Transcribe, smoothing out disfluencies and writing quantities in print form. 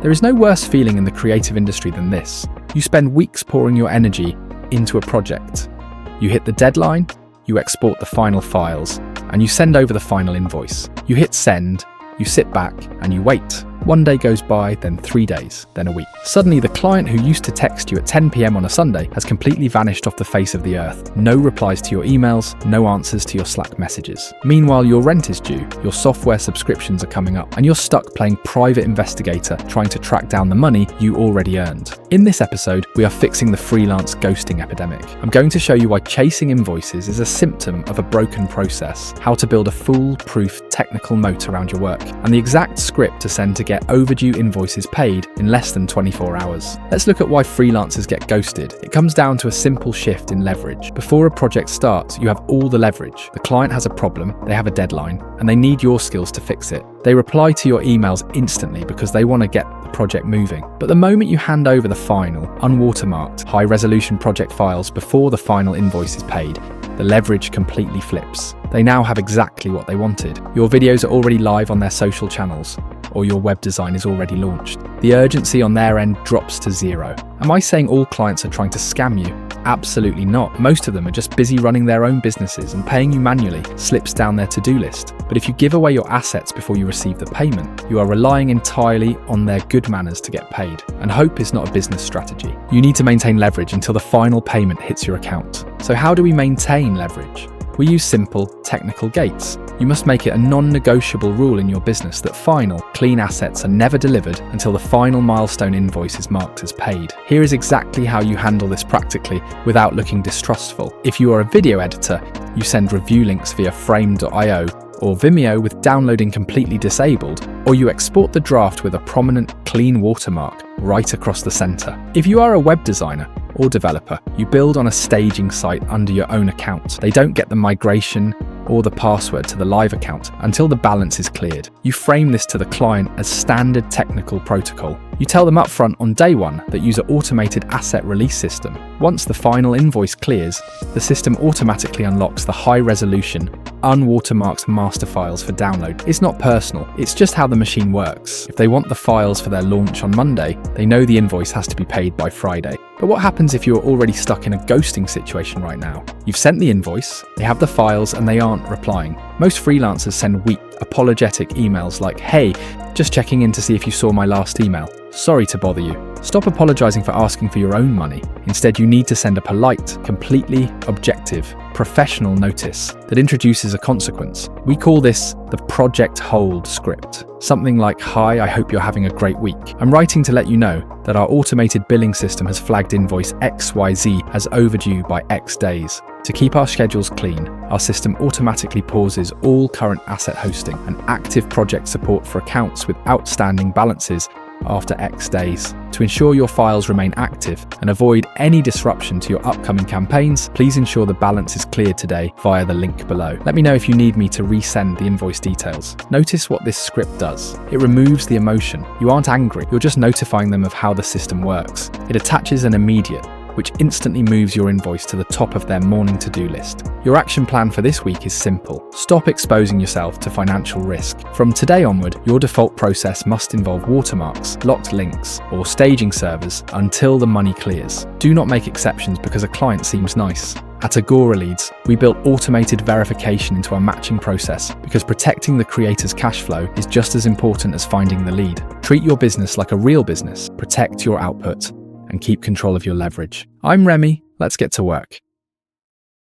There is no worse feeling in the creative industry than this. You spend weeks pouring your energy into a project. You hit the deadline, you export the final files, and you send over the final invoice. You hit send, you sit back, and you wait. 1 day goes by, then 3 days, then a week. Suddenly, the client who used to text you at 10 p.m. on a Sunday has completely vanished off the face of the earth. No replies to your emails, no answers to your Slack messages. Meanwhile, your rent is due, your software subscriptions are coming up, and you're stuck playing private investigator trying to track down the money you already earned. In this episode, we are fixing the freelance ghosting epidemic. I'm going to show you why chasing invoices is a symptom of a broken process, how to build a foolproof technical moat around your work, and the exact script to send to get overdue invoices paid in less than 24 hours. Let's look at why freelancers get ghosted. It comes down to a simple shift in leverage. Before a project starts, you have all the leverage. The client has a problem, they have a deadline, and they need your skills to fix it. They reply to your emails instantly because they want to get the project moving. But the moment you hand over the final, unwatermarked, high-resolution project files before the final invoice is paid, the leverage completely flips. They now have exactly what they wanted. Your videos are already live on their social channels, or your web design is already launched. The urgency on their end drops to zero. Am I saying all clients are trying to scam you? Absolutely not. Most of them are just busy running their own businesses, and paying you manually slips down their to-do list. But if you give away your assets before you receive the payment, you are relying entirely on their good manners to get paid. And hope is not a business strategy. You need to maintain leverage until the final payment hits your account. So how do we maintain leverage? We use simple, technical gates. You must make it a non-negotiable rule in your business that final, clean assets are never delivered until the final milestone invoice is marked as paid. Here is exactly how you handle this practically without looking distrustful. If you are a video editor, you send review links via frame.io or Vimeo with downloading completely disabled, or you export the draft with a prominent, clean watermark right across the center. If you are a web designer or developer, you build on a staging site under your own account. They don't get the migration or the password to the live account until the balance is cleared. You frame this to the client as standard technical protocol. You tell them upfront on day one that use an automated asset release system. Once the final invoice clears, the system automatically unlocks the high-resolution, unwatermarked master files for download. It's not personal, it's just how the machine works. If they want the files for their launch on Monday, they know the invoice has to be paid by Friday. But what happens if you're already stuck in a ghosting situation right now? You've sent the invoice, they have the files, and they aren't replying. Most freelancers send weak, apologetic emails like, "Hey, just checking in to see if you saw my last email. Sorry to bother you." Stop apologizing for asking for your own money. Instead, you need to send a polite, completely objective, professional notice that introduces a consequence. We call this the project hold script. Something like, "Hi, I hope you're having a great week. I'm writing to let you know that our automated billing system has flagged invoice XYZ as overdue by X days. To keep our schedules clean, our system automatically pauses all current asset hosting and active project support for accounts with outstanding balances after X days. To ensure your files remain active and avoid any disruption to your upcoming campaigns, please ensure the balance is cleared today via the link below. Let me know if you need me to resend the invoice details." Notice what this script does. It removes the emotion. You aren't angry, you're just notifying them of how the system works. It attaches an immediate, which instantly moves your invoice to the top of their morning to-do list. Your action plan for this week is simple. Stop exposing yourself to financial risk. From today onward, your default process must involve watermarks, locked links, or staging servers until the money clears. Do not make exceptions because a client seems nice. At AgoraLeads, we built automated verification into our matching process because protecting the creator's cash flow is just as important as finding the lead. Treat your business like a real business, protect your output, and keep control of your leverage. I'm Remy, let's get to work.